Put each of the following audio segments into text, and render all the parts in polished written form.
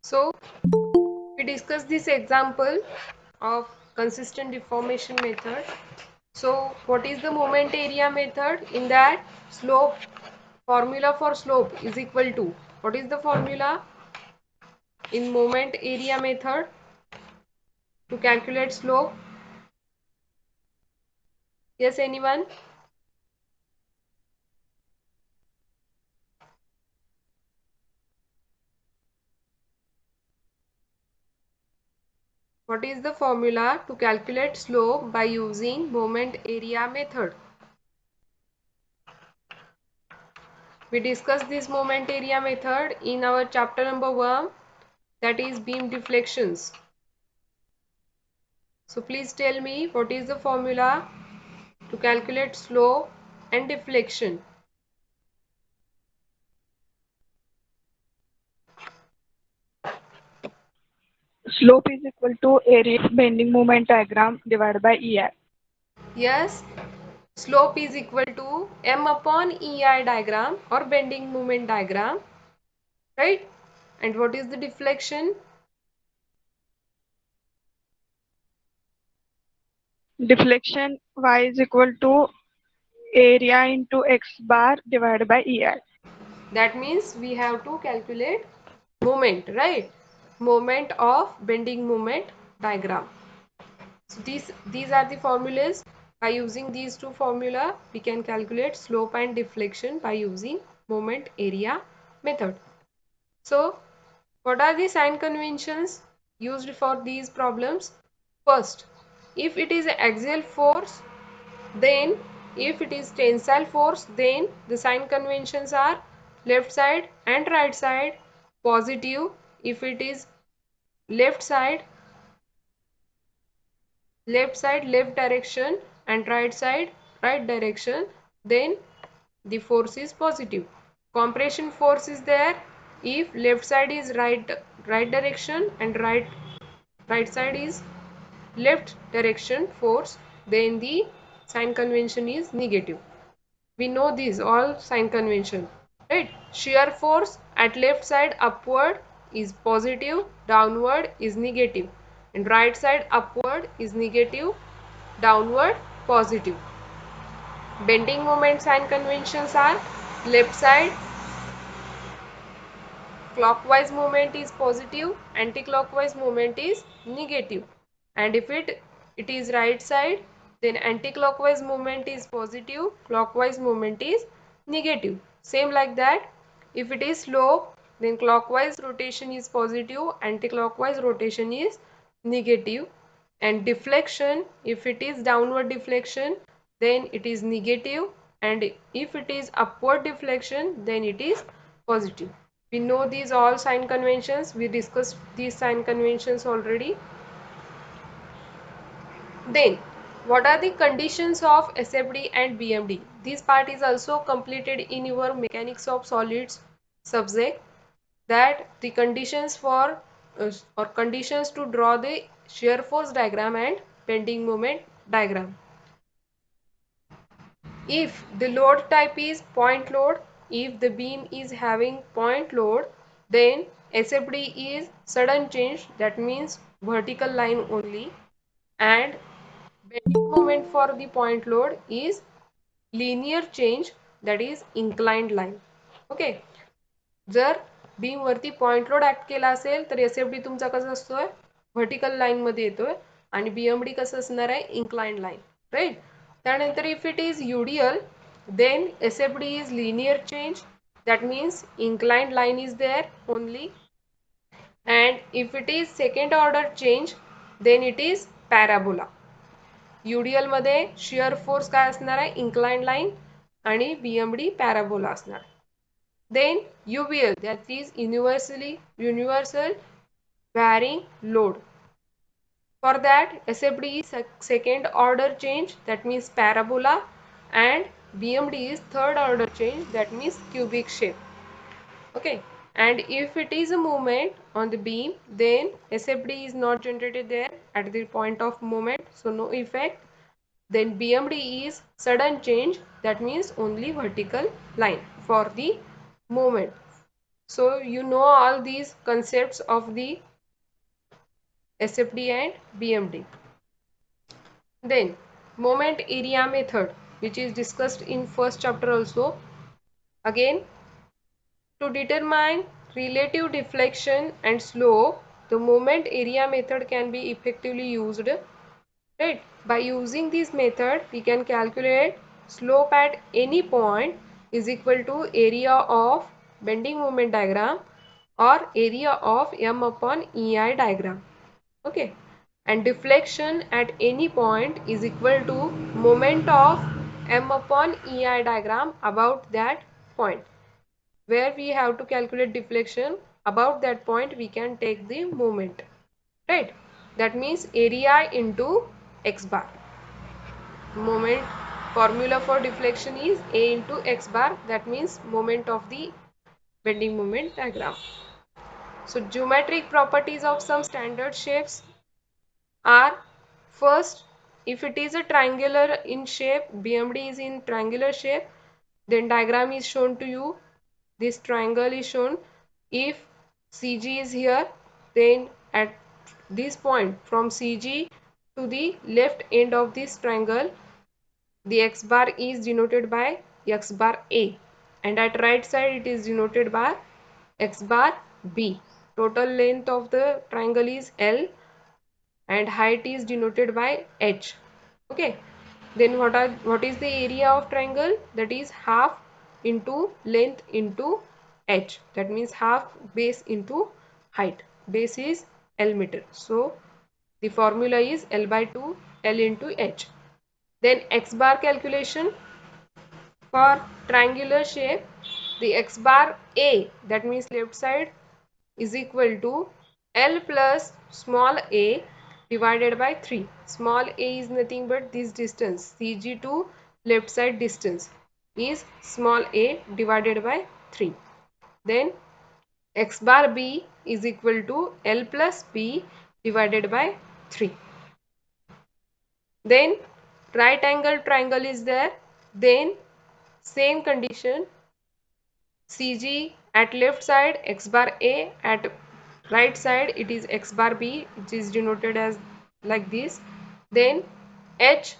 So we discuss this example of consistent deformation method. So what is the moment area method? In that, slope, formula for slope is equal to, what is the formula in moment area method to calculate slope? Yes, anyone? What is the formula to calculate slope by using moment area method? We discussed this moment area method in our chapter number 1, that is beam deflections. So please tell me what is the formula to calculate slope and deflection. Slope is equal to area bending moment diagram divided by EI. Yes, slope is equal to m upon EI diagram or bending moment diagram, right? And what is the deflection? Deflection Y is equal to area into X bar divided by EI. That means we have to calculate moment, right? Moment of bending moment diagram. So these are the formulas. By using these two formula, we can calculate slope and deflection by using moment area method. So what are the sign conventions used for these problems? First, if it is axial force, then if it is tensile force, then the sign conventions are left side and right side positive. If it is left side left direction and right side right direction, then the force is positive. Compression force is there if left side is right direction and right side is left direction force, then the sign convention is negative. We know these all sign convention, right? Shear force at left side upward is positive, downward is negative, and right side upward is negative, downward positive. Bending moment sign conventions are left side clockwise movement is positive, anti-clockwise movement is negative. And if it is right side, then anti-clockwise movement is positive, clockwise movement is negative. Same like that, if it is slope, then clockwise rotation is positive, anti-clockwise rotation is negative. And deflection, if it is downward deflection, then it is negative, and if it is upward deflection, then it is positive. We know these all sign conventions. We discussed these sign conventions already. Then, what are the conditions of SFD and BMD? This part is also completed in your mechanics of solids subject, that the conditions for or conditions to draw the shear force diagram and bending moment diagram. If the load type is point load, if the beam is having point load, then SFD is sudden change, that means vertical line only, and bending moment for the point load is linear change, that is inclined line. Okay, जर beam वरती point load act केला असेल तर SFD तुमचा कसा असतोय, vertical line मध्ये येतोय, आणि बीएमडी कसं असणार आहे, इन्क्लाइंड लाईन, राईट. त्यानंतर इफ इट इज युडियल, then SFD is linear change, that means inclined line is there only. And if it is second order change, then it is parabola. UDL मध्ये shear force काय असणार आहे, inclined line, आणि BMD parabola असणार. Then UVL, that is universal varying load. For that, SFD is second order change, that means parabola, and BMD is third order change, that means cubic shape. Okay, and if it is a movement on the beam, then SFD is not generated there at the point of movement, so no effect. Then BMD is sudden change, that means only vertical line for the movement. So you know all these concepts of the SFD and BMD. Then moment area method, which is discussed in first chapter also. Again, to determine relative deflection and slope, the moment area method can be effectively used. Right? By using this method, we can calculate slope at any point is equal to area of bending moment diagram or area of M upon EI diagram. Okay. And deflection at any point is equal to moment of M upon EI diagram about that point. Where we have to calculate deflection, about that point we can take the moment. Right? That means area into x bar. Moment formula for deflection is A into x bar, that means moment of the bending moment diagram. So geometric properties of some standard shapes are, first, if it is a triangular in shape, BMD is in triangular shape, then diagram is shown to you. This triangle is shown. If CG is here, then at this point from CG to the left end of this triangle, the x bar is denoted by x bar A, and at right side it is denoted by x bar B. Total length of the triangle is L and height is denoted by H. Okay. Then what is the area of triangle? That is half into length into H. That means half base into height. Base is L meter. So the formula is L by 2 L into H. Then x bar calculation. For triangular shape, the x bar A, that means left side, is equal to L plus small a divided by 3. Small a is nothing but this distance, CG to left side distance is small a divided by 3. Then x bar B is equal to L plus B divided by 3. Then right angle triangle is there. Then same condition, CG at left side x bar A, at right side it is x bar B, which is denoted as like this. Then H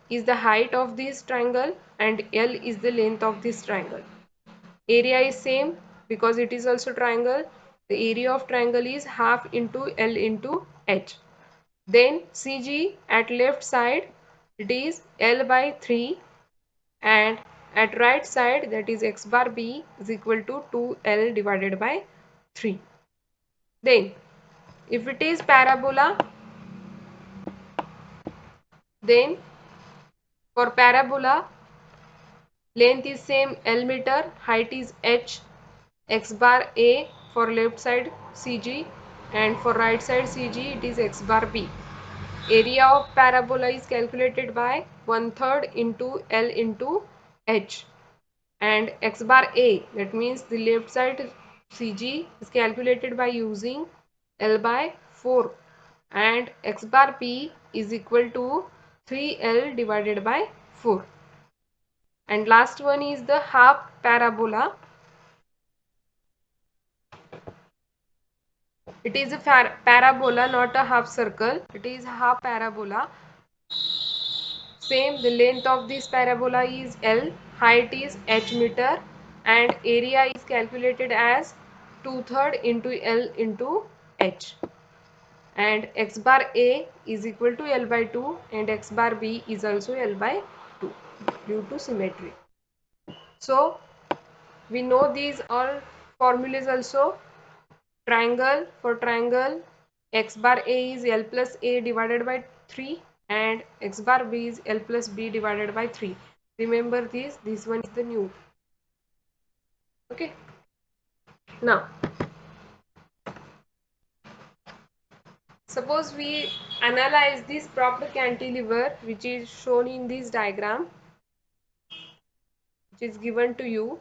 is the height of this triangle and L is the length of this triangle. Area is same because it is also triangle. The area of triangle is half into L into H. Then CG at left side it is L by 3, and at right side, that is x bar B is equal to 2L divided by 3. Then if it is parabola, then for parabola length is same L meter, height is H, x bar A for left side CG, and for right side CG it is x bar B. Area of parabola is calculated by 1/3 into L into H. And x bar A, that means the left side CG, is calculated by using L by 4, and x bar B is equal to 3L divided by 4. And last one is the half parabola. It is a parabola, not a half circle. It is half parabola. Same, the length of this parabola is L, height is H meter, and area is calculated as 2/3 into L into H. And x bar A is equal to L by 2 and x bar B is also L by 2 due to symmetry. So we know these all formulas also. Triangle, for triangle, x bar A is L plus A divided by 3 and x bar B is L plus B divided by 3. Remember this one is the new. Okay. Now, suppose we analyze this propped cantilever which is shown in this diagram, which is given to you.